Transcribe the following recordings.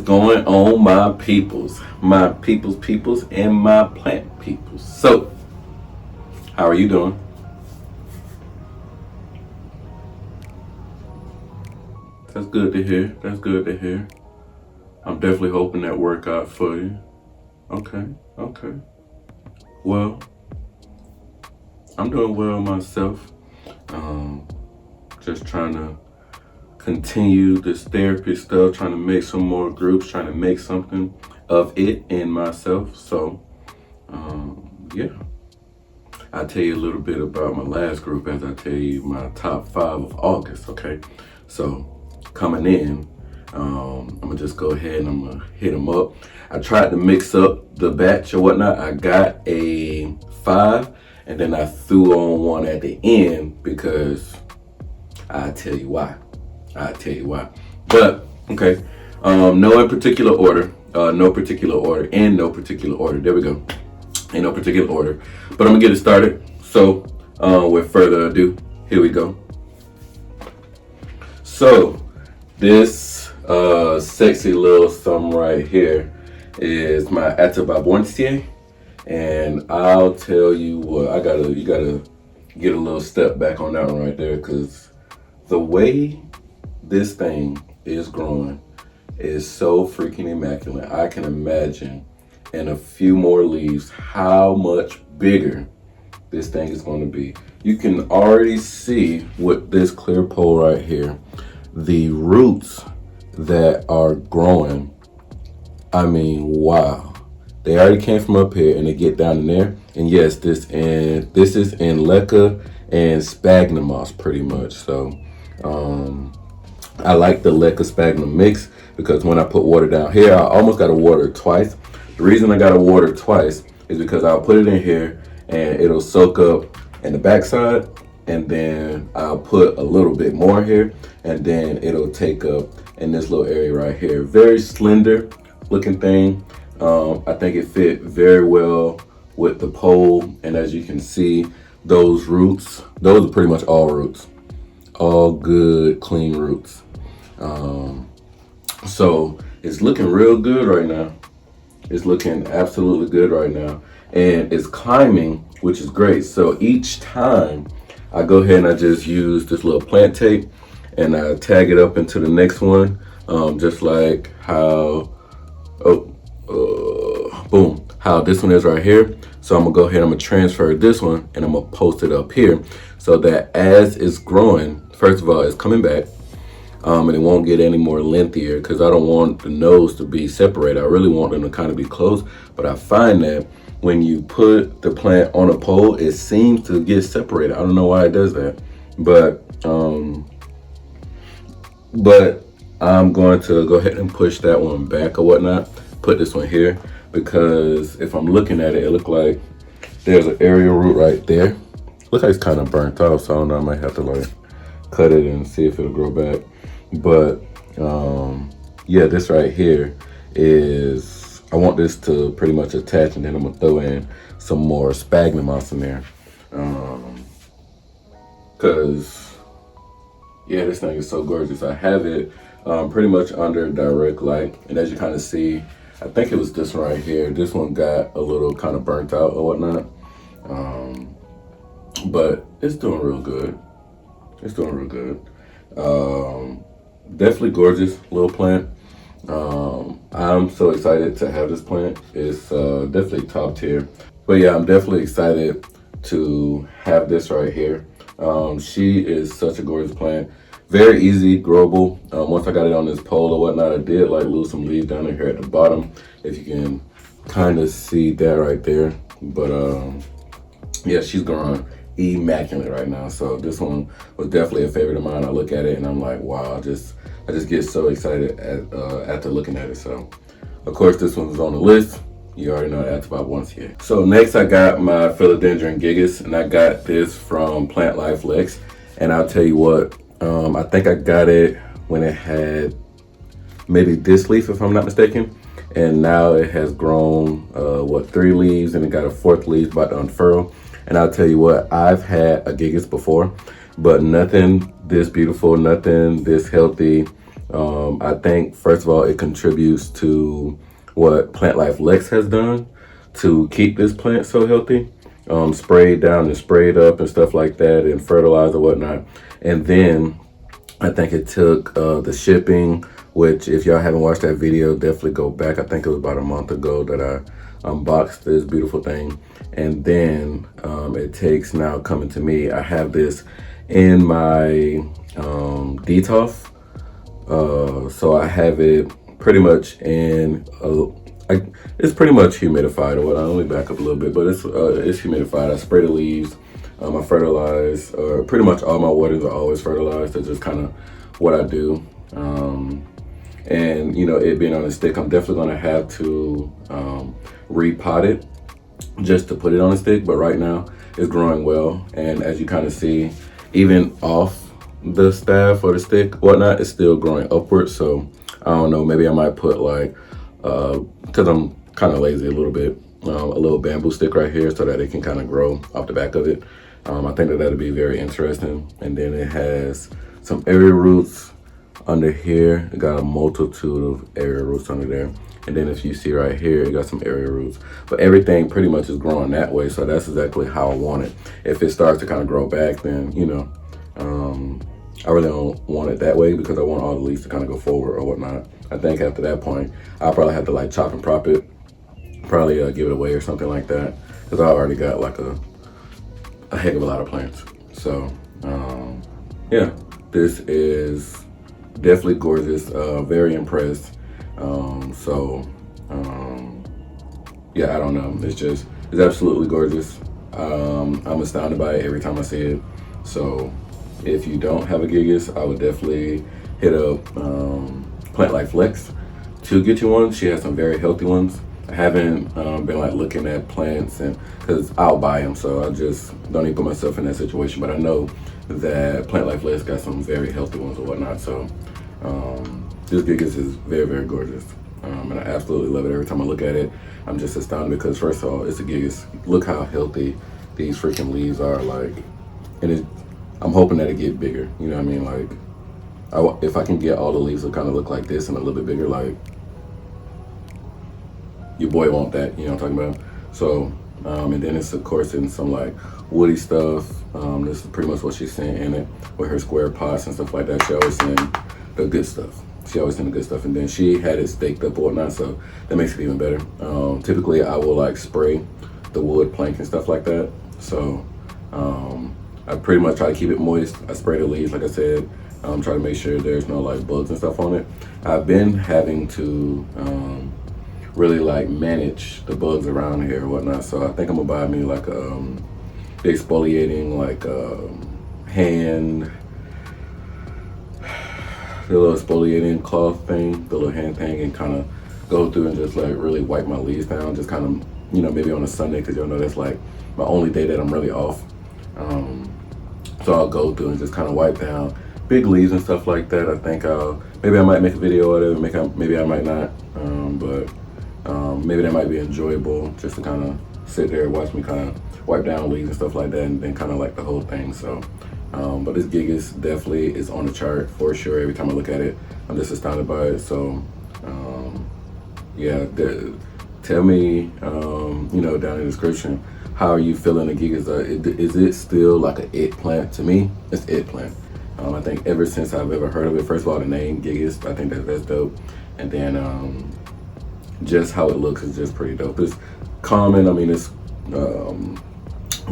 going on, my peoples, and my plant peoples? So, how are you doing? That's good to hear. That's good to hear. I'm definitely hoping that worked out for you. Okay. Well, I'm doing well myself. Just trying to continue this therapy stuff, trying to make some more groups, trying to make something of it in myself. So, yeah. I'll tell you a little bit about my last group as I tell you my top 5 of August, okay? So, coming in, I'm gonna just go ahead and I'm gonna hit them up. I tried to mix up the batch or whatnot. I got a 5 and then I threw on one at the end because I'll tell you why. But, okay, no in particular order, no particular order. There we go. In no particular order. But I'm gonna get it started. So, with further ado, here we go. So, this sexy little something right here is my Anthurium, and I'll tell you what, you gotta get a little step back on that one right there, because the way this thing is growing is so freaking immaculate. I can imagine in a few more leaves how much bigger this thing is going to be. You can already see with this clear pole right here, the roots that are growing. I mean, wow. They already came from up here and they get down in there. And yes, this is in leca and Spagmoss pretty much. So I like the leca Sphagnum mix because when I put water down here, I almost got to water twice. The reason I got to water twice is because I'll put it in here and it'll soak up in the backside, and then I'll put a little bit more here, and then it'll take up in this little area right here. Very slender looking thing. I think it fit very well with the pole, and as you can see, those roots, those are pretty much all roots. All good, clean roots. So it's looking real good right now. It's looking absolutely good right now. And it's climbing, which is great. So each time I go ahead and I just use this little plant tape and I tag it up into the next one. Just like how, boom, how this one is right here. So I'm gonna go ahead, I'm gonna transfer this one and I'm gonna post it up here so that as it's growing, first of all, it's coming back. And it won't get any more lengthier because I don't want the nose to be separated. I really want them to kind of be close, but I find that when you put the plant on a pole, it seems to get separated. I don't know why it does that, but I'm going to go ahead and push that one back or whatnot, put this one here, because if I'm looking at it, it looks like there's an aerial root right there. Looks like it's kind of burnt off, so I don't know, I might have to like cut it and see if it'll grow back. But yeah, this right here is, I want this to pretty much attach, and then I'm gonna throw in some more Spagmoss in there. Cause yeah, this thing is so gorgeous. I have it pretty much under direct light, and as you kind of see, I think it was this one right here. This one got a little kind of burnt out or whatnot. But it's doing real good. It's doing real good. Definitely gorgeous little plant. I'm so excited to have this plant. It's definitely top tier. But yeah, I'm definitely excited to have this right here. She is such a gorgeous plant. Very easy, growable. Once I got it on this pole or whatnot, I did like lose some leaves down in here at the bottom. If you can kind of see that right there. But yeah, she's growing immaculate right now. So this one was definitely a favorite of mine. I look at it and I'm like, wow, I just get so excited after looking at it. So of course this one's on the list. You already know that's about once here. So next I got my Philodendron Gigas, and I got this from PLANTLIFELEX. And I'll tell you what, I think I got it when it had maybe this leaf, if I'm not mistaken. And now it has grown, 3 leaves, and it got a 4th leaf about to unfurl. And I'll tell you what, I've had a Gigas before, but nothing this beautiful, nothing this healthy, I think, first of all, it contributes to what PLANTLIFELEX has done to keep this plant so healthy. Sprayed down and sprayed up and stuff like that, and fertilizer, whatnot. And then I think it took the shipping, which if y'all haven't watched that video, definitely go back. I think it was about a month ago that I unboxed this beautiful thing. And then it takes now coming to me. I have this in my detox. So I have it pretty much in it's pretty much humidified or what. I only back up a little bit, but it's humidified. I spray the leaves. I fertilize. Pretty much all my waters are always fertilized. That's just kind of what I do. And you know, it being on a stick, I'm definitely gonna have to repot it just to put it on a stick. But right now, it's growing well, and as you kind of see, even off the staff or the stick, whatnot, it's still growing upwards. So I don't know. Maybe I might put like, because I'm kind of lazy a little bamboo stick right here so that it can kind of grow off the back of it. I think that that'd be very interesting. And then it has some area roots under here. It got a multitude of area roots under there. And then if you see right here, it got some area roots. But everything pretty much is growing that way. So that's exactly how I want it. If it starts to kind of grow back, then, you know, I really don't want it that way because I want all the leaves to kind of go forward or whatnot. I think after that point, I'll probably have to like chop and prop it, probably give it away or something like that, because I already got like a heck of a lot of plants. So yeah, this is definitely gorgeous. Very impressed. Yeah, I don't know. It's absolutely gorgeous. I'm astounded by it every time I see it. So if you don't have a Gigas, I would definitely hit up PLANTLIFELEX to get you one. She has some very healthy ones. I haven't been like looking at plants, and because I'll buy them, so I just don't even put myself in that situation. But I know that PLANTLIFELEX got some very healthy ones or whatnot. So this Gigas is very, very gorgeous, and I absolutely love it. Every time I look at it, I'm just astounded because first of all, it's a Gigas. Look how healthy these freaking leaves are, like, and I'm hoping that it get bigger. You know what I mean? Like, if I can get all the leaves to kind of look like this and a little bit bigger, like, your boy want that. You know what I'm talking about? So, and then it's of course in some like woody stuff. This is pretty much what she's saying in it with her square pots and stuff like that. She always send the good stuff. And then she had it staked up or whatnot, so that makes it even better. Typically, I will like spray the wood plank and stuff like that. So, I pretty much try to keep it moist. I spray the leaves, like I said. Try to make sure there's no like bugs and stuff on it. I've been having to really like manage the bugs around here or whatnot. So I think I'm gonna buy me like the exfoliating like hand, the little exfoliating cloth thing, the little hand thing, and kind of go through and just like really wipe my leaves down. Just kind of, you know, maybe on a Sunday, because y'all know that's like my only day that I'm really off. So I'll go through and just kind of wipe down big leaves and stuff like that. I think maybe I might make a video of it, maybe I might not, but maybe that might be enjoyable just to kind of sit there and watch me kind of wipe down leaves and stuff like that, and then kind of like the whole thing. So but this Gigas definitely is on the chart for sure. Every time I look at it, I'm just astounded by it. So yeah, tell me, you know, down in the description, how are you feeling the Gigas? Is it still like an it plant? To me, it's it plant. I think ever since I've ever heard of it, first of all, the name Gigas, I think that's dope. And then just how it looks is just pretty dope. It's common. I mean, it's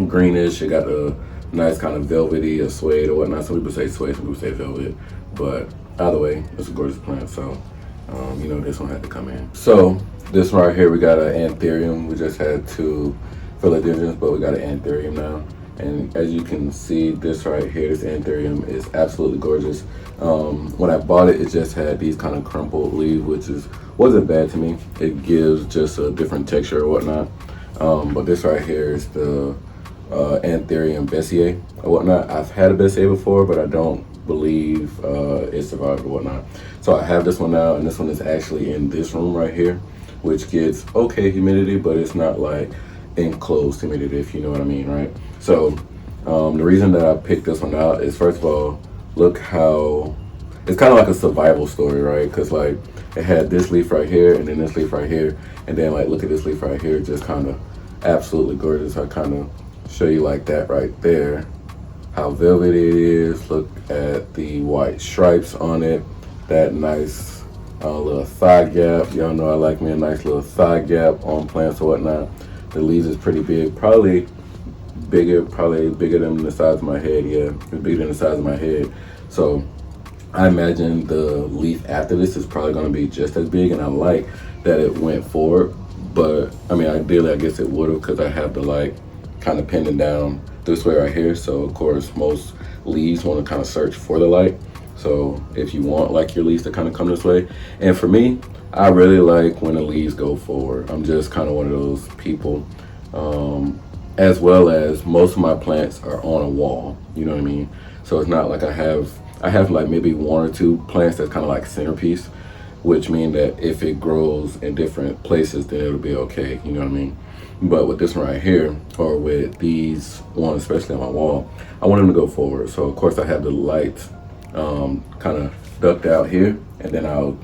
greenish. It got a nice kind of velvety or suede or whatnot. Some people say suede, some people say velvet. But either way, it's a gorgeous plant. So, you know, this one had to come in. So this one right here, we got an Anthurium. We just had 2 Philodendrons, but we got an Anthurium now. And as you can see, this right here, this Anthurium is absolutely gorgeous. When I bought it, it just had these kind of crumpled leaves, which wasn't bad to me. It gives just a different texture or whatnot. But this right here is the Anthurium Besse or whatnot. I've had a Besse before, but I don't believe it survived or whatnot. So I have this one now, and this one is actually in this room right here, which gets okay humidity, but it's not like enclosed humidity, if you know what I mean, right? So the reason that I picked this one out is, first of all, look how it's kind of like a survival story, right? Because like it had this leaf right here, and then this leaf right here, and then like look at this leaf right here, just kind of absolutely gorgeous. I kind of show you like that right there, how velvety it is. Look at the white stripes on it, that nice little thigh gap. Y'all know I like me a nice little thigh gap on plants or whatnot. The leaves is pretty big, probably bigger than the size of my head. Yeah, it's bigger than the size of my head. So I imagine the leaf after this is probably going to be just as big, and I like that it went forward. But I mean, ideally I guess it would have, because I have the light kind of pending down this way right here. So of course most leaves want to kind of search for the light. So if you want like your leaves to kind of come this way, and for me, I really like when the leaves go forward. I'm just kind of one of those people. As well as most of my plants are on a wall, you know what I mean? So it's not like I have like maybe one or two plants that's kind of like centerpiece, which mean that if it grows in different places, then it'll be okay, you know what I mean? But with this one right here, or with these ones, especially on my wall, I want them to go forward. So of course I have the lights kind of ducked out here, and then I'll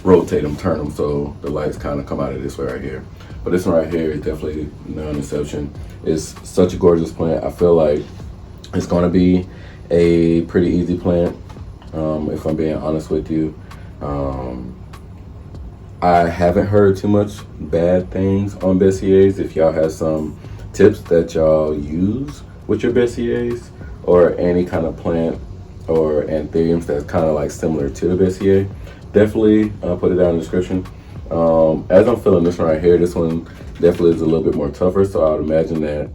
rotate them, turn them so the lights kind of come out of this way right here. But this one right here is definitely no exception. It's such a gorgeous plant. I feel like it's gonna be a pretty easy plant, if I'm being honest with you. I haven't heard too much bad things on Bessiers. If y'all have some tips that y'all use with your Bessiers, or any kind of plant or Anthuriums that's kind of like similar to the Bessier, definitely put it down in the description. As I'm feeling this one right here, this one definitely is a little bit more tougher, so I would imagine that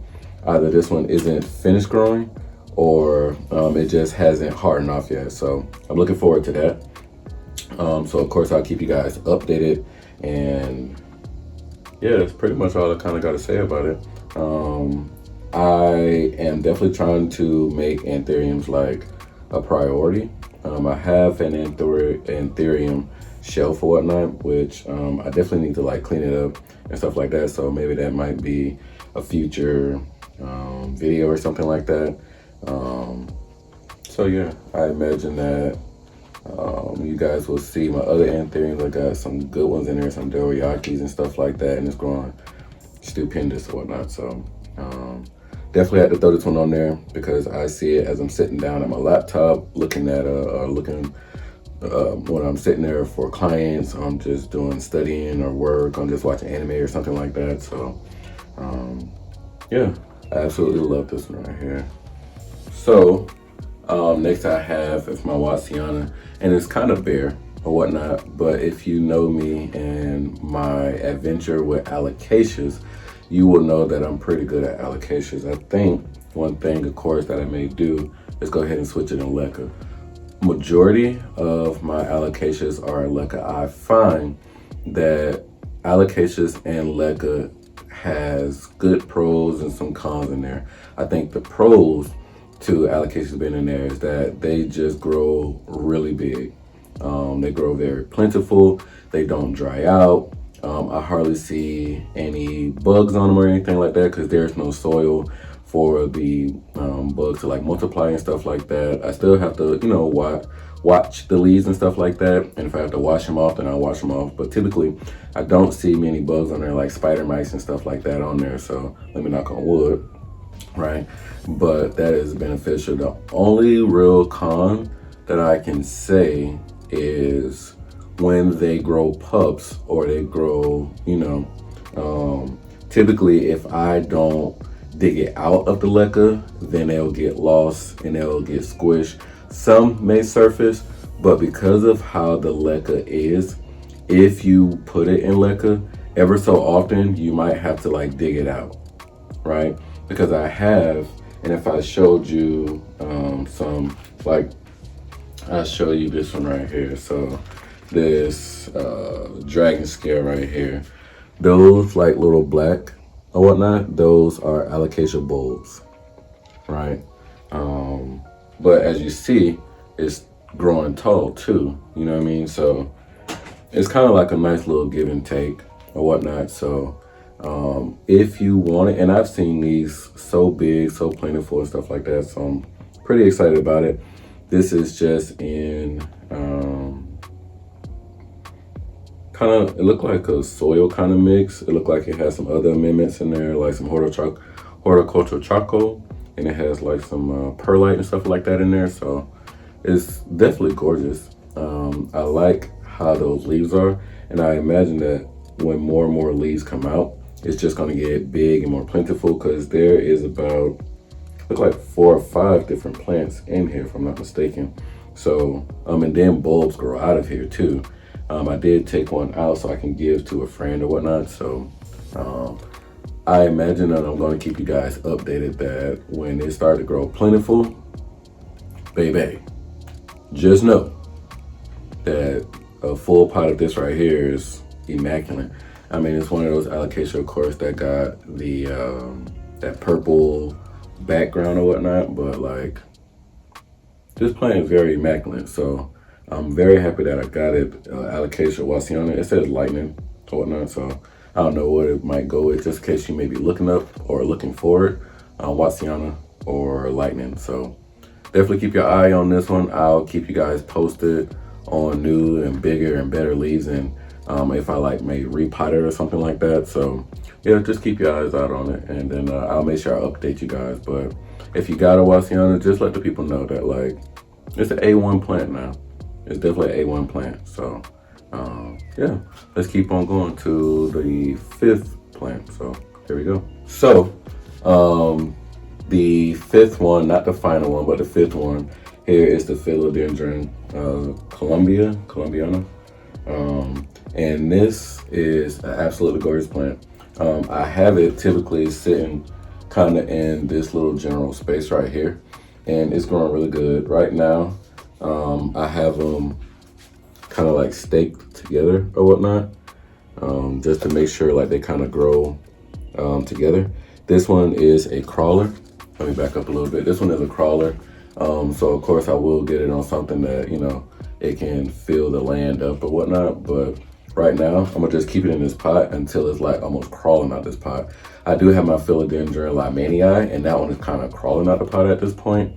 either this one isn't finished growing, or it just hasn't hardened off yet. So I'm looking forward to that. So of course I'll keep you guys updated, and yeah, that's pretty much all I kind of got to say about it. I am definitely trying to make Anthuriums like a priority. I have an Anthurium shelf or whatnot, which I definitely need to like clean it up and stuff like that. So maybe that might be a future video or something like that. So yeah, I imagine that you guys will see my other Anthuriums. I got some good ones in there, some Doriakis and stuff like that, and it's growing stupendous or whatnot. So definitely had to throw this one on there because I see it as I'm sitting down at my laptop looking at when I'm sitting there for clients, I'm just doing studying or work, I'm just watching anime or something like that. So yeah, I absolutely love this one right here. So next I have is my Wasiana, and it's kind of bare or whatnot, but if you know me and my adventure with alocasias, you will know that I'm pretty good at alocasias. I think one thing, of course, that I may do is go ahead and switch it in leca. Majority of my alocasias are leca. I find that alocasias and leca has good pros and some cons in there. I think the pros to alocasias being in there is that they just grow really big. They grow very plentiful. They don't dry out. I hardly see any bugs on them or anything like that because there's no soil for the bugs to like multiply and stuff like that. I still have to, you know, watch the leaves and stuff like that. And if I have to wash them off, then I'll wash them off. But typically, I don't see many bugs on there like spider mites and stuff like that on there. So let me knock on wood, right? But that is beneficial. The only real con that I can say is when they grow pups or they grow, you know, typically if I don't dig it out of the leca, then they'll get lost and they'll get squished. Some may surface, but because of how the leca is, if you put it in leca, ever so often you might have to like dig it out, right? Because I have, and if I showed you some, like I'll show you this one right here. So this dragon scale right here, those like little black or whatnot, those are alocasia bulbs, right? But as you see, it's growing tall too, you know what I mean? So it's kind of like a nice little give and take or whatnot. So if you want it, and I've seen these so big, so plentiful and stuff like that, so I'm pretty excited about it. This is just in Kind of, it looked like a soil kind of mix. It looked like it had some other amendments in there, like some horticultural charcoal, and it has like some perlite and stuff like that in there. So it's definitely gorgeous. I like how those leaves are, and I imagine that when more and more leaves come out, it's just going to get big and more plentiful, because there is about, look like 4 or 5 different plants in here, if I'm not mistaken. So and then bulbs grow out of here too. I did take one out so I can give to a friend or whatnot. So I imagine that I'm going to keep you guys updated that when it starts to grow plentiful, baby, just know that a full pot of this right here is immaculate. I mean, it's one of those alocasia, of course, that got the that purple background or whatnot, but like, this plant is very immaculate. So I'm very happy that I got it, alocasia wassiana. It says lightning or whatnot, so I don't know what it might go with, just in case you may be looking up or looking for it, wassiana or lightning. So definitely keep your eye on this one. I'll keep you guys posted on new and bigger and better leaves, and if I like may repot it or something like that. So yeah, just keep your eyes out on it, and then I'll make sure I update you guys. But if you got a wassiana, just let the people know that like it's an A1 plant now. It's definitely an A1 plant. So yeah, let's keep on going to the 5th plant. So here we go. So the 5th one, not the final one, but the 5th one here is the Philodendron columbiana. And this is an absolutely gorgeous plant. I have it typically sitting kind of in this little general space right here, and it's growing really good right now. I have them kind of like staked together or whatnot, just to make sure like they kind of grow together. This one is a crawler. Let me back up a little bit. This one is a crawler. So of course I will get it on something that, you know, it can fill the land up or whatnot. But right now I'm gonna just keep it in this pot until it's like almost crawling out this pot. I do have my Philodendron Limanii, and that one is kind of crawling out the pot at this point.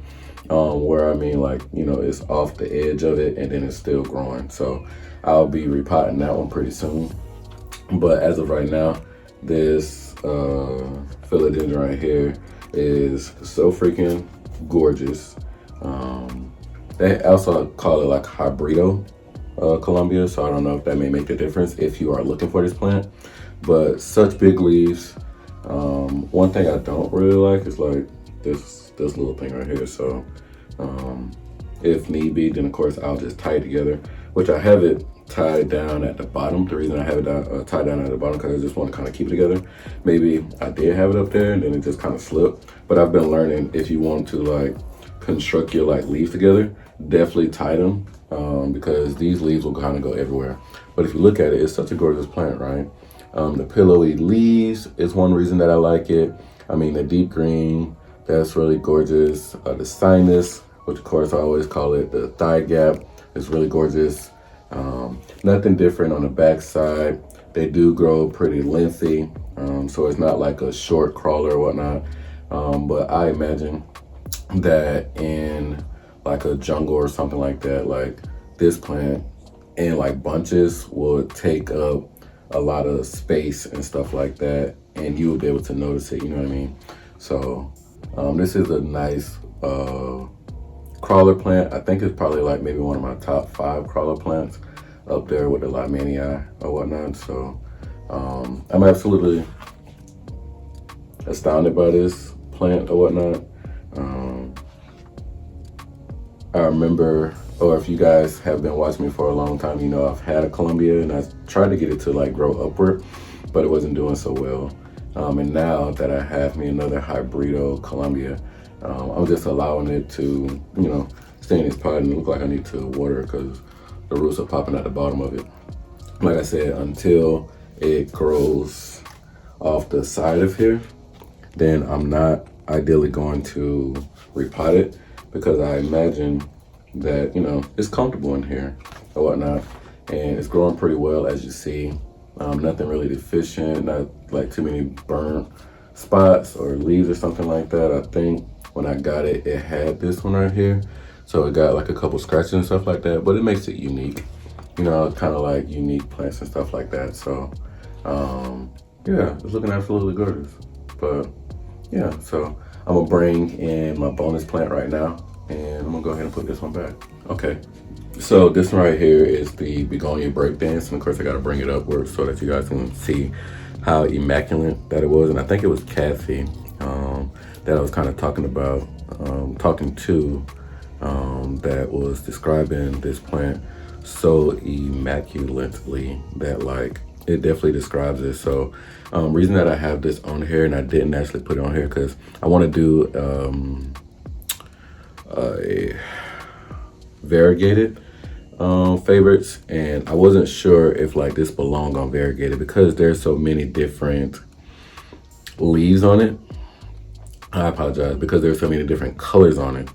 Where I mean, like, you know, it's off the edge of it and then it's still growing. So I'll be repotting that one pretty soon. But as of right now, this Philodendron right here is so freaking gorgeous. They also call it like hybrido Columbia, so I don't know if that may make the difference if you are looking for this plant. But such big leaves. One thing I don't really like is like this little thing right here. So if need be, then of course I'll just tie it together, which I have it tied down at the bottom. The reason I have it tied down at the bottom because I just want to kind of keep it together. Maybe I did have it up there and then it just kind of slipped, but I've been learning if you want to like construct your like leaves together, definitely tie them, because these leaves will kind of go everywhere. But if you look at it, it's such a gorgeous plant, right? The pillowy leaves is one reason that I like it. I mean, the deep green, that's really gorgeous. The sinus, which of course I always call it the thigh gap, is really gorgeous. Nothing different on the back side. They do grow pretty lengthy, so it's not like a short crawler or whatnot. But I imagine that in like a jungle or something like that, like this plant in like bunches will take up a lot of space and stuff like that, and you will be able to notice it, you know what I mean? So this is a nice crawler plant. I think it's probably like maybe one of my top 5 crawler plants, up there with the Limanii or whatnot. So I'm absolutely astounded by this plant or whatnot. I remember, or if you guys have been watching me for a long time, you know I've had a Columbia and I tried to get it to like grow upward, but it wasn't doing so well. And now that I have me another hybrido Columbia, I'm just allowing it to, you know, stay in this pot, and it looks like I need to water it because the roots are popping at the bottom of it. Like I said, until it grows off the side of here, then I'm not ideally going to repot it, because I imagine that, you know, it's comfortable in here or whatnot, and it's growing pretty well, as you see. Nothing really deficient, not like too many burnt spots or leaves or something like that. I think when I got it, it had this one right here. So it got like a couple scratches and stuff like that, but it makes it unique. You know, kind of like unique plants and stuff like that. So yeah, it's looking absolutely gorgeous. But yeah, so I'm gonna bring in my bonus plant right now, and I'm gonna go ahead and put this one back. Okay, so this one right here is the begonia breakdance, and of course I gotta bring it upward so that you guys can see how immaculate that it was. And I think it was Kathy that I was kind of talking about, talking to, that was describing this plant so immaculately that like it definitely describes it. So reason that I have this on here and I didn't actually put it on here because I want to do a variegated favorites, and I wasn't sure if like this belonged on variegated because there's so many different leaves on it. I apologize, because there's so many different colors on it.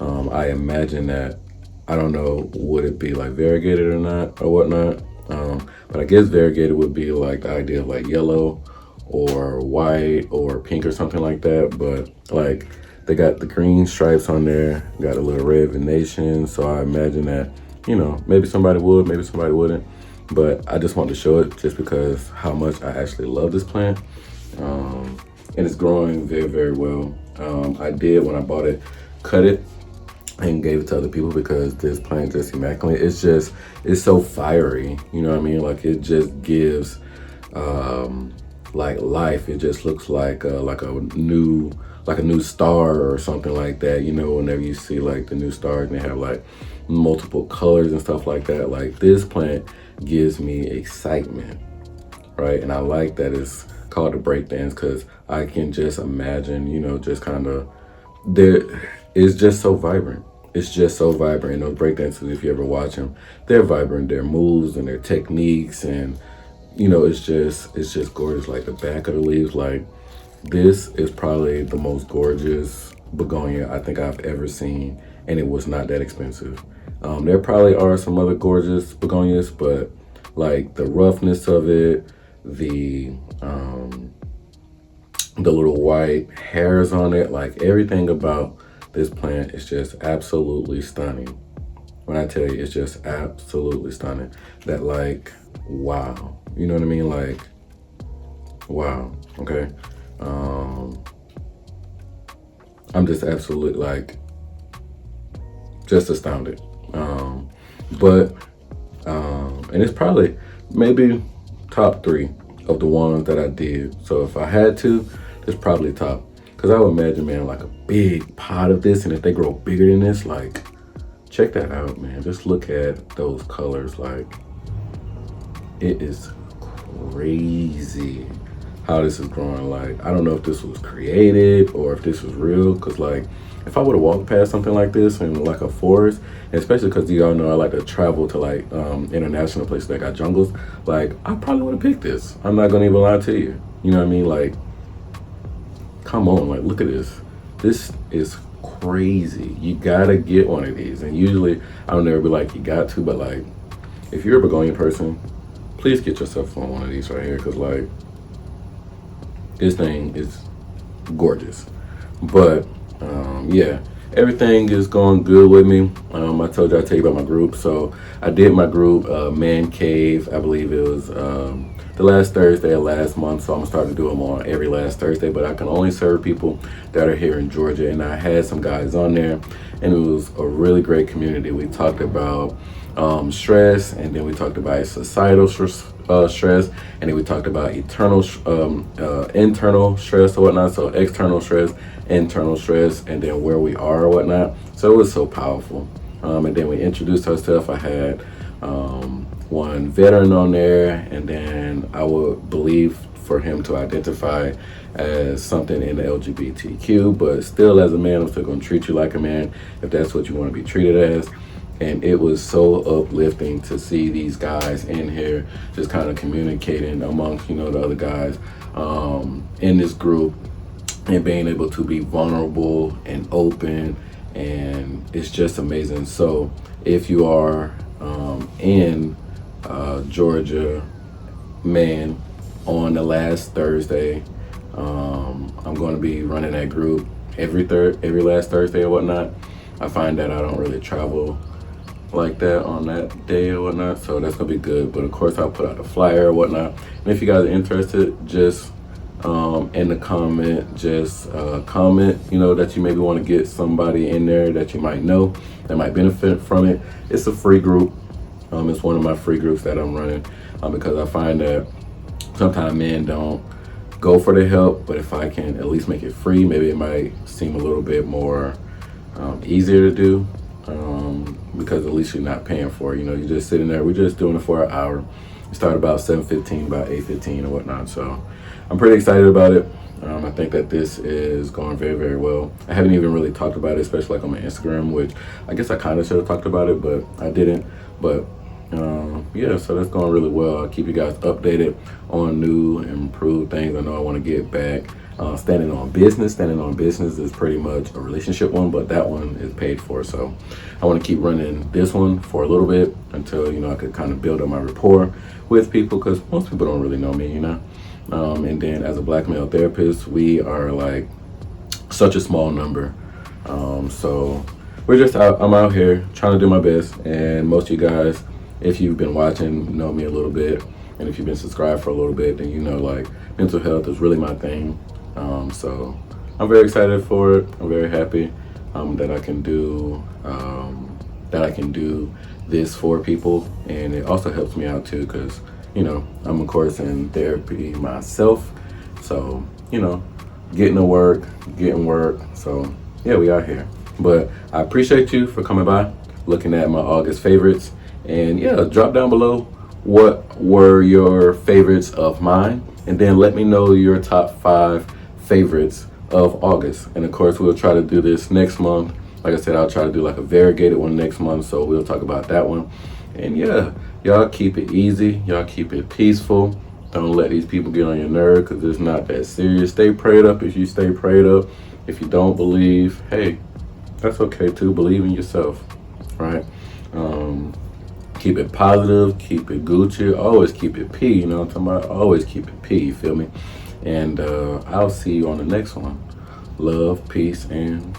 I imagine that, I don't know, would it be like variegated or not or whatnot, but I guess variegated would be like the idea of like yellow or white or pink or something like that. But like they got the green stripes on there, got a little red venation, so I imagine that, you know, maybe somebody would, maybe somebody wouldn't, but I just wanted to show it just because how much I actually love this plant. And it's growing very, very well. I did, when I bought it, cut it and gave it to other people because this plant is just immaculate. It's so fiery, you know what I mean? Like it just gives like life. It just looks like a new star or something like that. You know, whenever you see like the new stars and they have like multiple colors and stuff like that, like this plant gives me excitement, right? And I like that it's called the breakdance because I can just imagine, you know, just kind of there. It's just so vibrant. It's just so vibrant. And those breakdances, if you ever watch them, they're vibrant. Their moves and their techniques, and you know, it's just gorgeous. Like the back of the leaves, like this is probably the most gorgeous begonia I think I've ever seen, and it was not that expensive. There probably are some other gorgeous begonias, but like the roughness of it, the little white hairs on it, like everything about this plant is just absolutely stunning. When I tell you, it's just absolutely stunning. That like, wow, you know what I mean? Like, wow, okay. I'm just absolutely like, just astounded. And it's probably maybe top 3 of the ones that I did. So if I had to, it's probably top. Cause I would imagine, man, like a big pot of this, and if they grow bigger than this, like, check that out, man. Just look at those colors. Like, it is crazy how this is growing. Like, I don't know if this was created or if this was real. Cause like, if I would have walked past something like this in like a forest, and especially because y'all know I like to travel to like international places that got jungles, like I probably would have picked this. I'm not gonna even lie to you. You know what I mean? Like, come on, like look at this. This is crazy. You gotta get one of these. And usually I don't ever be like, you got to, but like, if you're a begonia person, please get yourself on one of these right here, because like, this thing is gorgeous. But yeah, everything is going good with me. I told you I'd tell you about my group. So I did my group, Man Cave, I believe it was the last Thursday of last month. So I'm gonna start to do them on every last Thursday, but I can only serve people that are here in Georgia. And I had some guys on there, and it was a really great community. We talked about stress, and then we talked about societal stress, and then we talked about internal stress or whatnot. So external stress, internal stress, and then where we are or whatnot. So it was so powerful. And then we introduced ourselves. I had one veteran on there, and then I would believe for him to identify as something in the LGBTQ, but still as a man, I'm still gonna treat you like a man if that's what you want to be treated as. And it was so uplifting to see these guys in here just kind of communicating amongst, you know, the other guys in this group, and being able to be vulnerable and open, and it's just amazing. So if you are in Georgia, man, on the last Thursday, I'm going to be running that group every last Thursday or whatnot. I find that I don't really travel like that on that day or whatnot, so that's gonna be good. But of course I'll put out the flyer or whatnot, and if you guys are interested, just in the comment, just comment, you know, that you maybe want to get somebody in there that you might know that might benefit from it. It's a free group. It's one of my free groups that I'm running, because I find that sometimes men don't go for the help, but if I can at least make it free, maybe it might seem a little bit more easier to do, because at least you're not paying for it. You know, you're just sitting there. We're just doing it for an hour. We start about 7:15, about 8:15 and whatnot. So I'm pretty excited about it. I think that this is going very, very well. I haven't even really talked about it, especially like on my Instagram, which I guess I kind of should have talked about it, but I didn't. But yeah, so that's going really well. I'll keep you guys updated on new and improved things. I know I want to get back standing on business. Standing on business is pretty much a relationship one, but that one is paid for. So I want to keep running this one for a little bit until, you know, I could kind of build up my rapport with people, because most people don't really know me, you know. And then as a black male therapist, we are like such a small number. So we're just out, I'm out here trying to do my best. And most of you guys, if you've been watching, know me a little bit. And if you've been subscribed for a little bit, then you know, like, mental health is really my thing. So I'm very excited for it. I'm very happy that I can do this for people. And it also helps me out too, because, you know, I'm of course in therapy myself. So, you know, getting work. So yeah, we are here. But I appreciate you for coming by, looking at my August favorites. And yeah, drop down below what were your favorites of mine, and then let me know your top 5 favorites of August. And of course, we'll try to do this next month. Like I said, I'll try to do like a variegated one next month, so we'll talk about that one. And yeah, y'all keep it easy. Y'all keep it peaceful. Don't let these people get on your nerve, because it's not that serious. Stay prayed up if you stay prayed up. If you don't believe, hey, that's okay too. Believe in yourself, right? Keep it positive, keep it Gucci, always keep it P, you know what I'm talking about? Always keep it P, you feel me? And I'll see you on the next one. Love, peace, and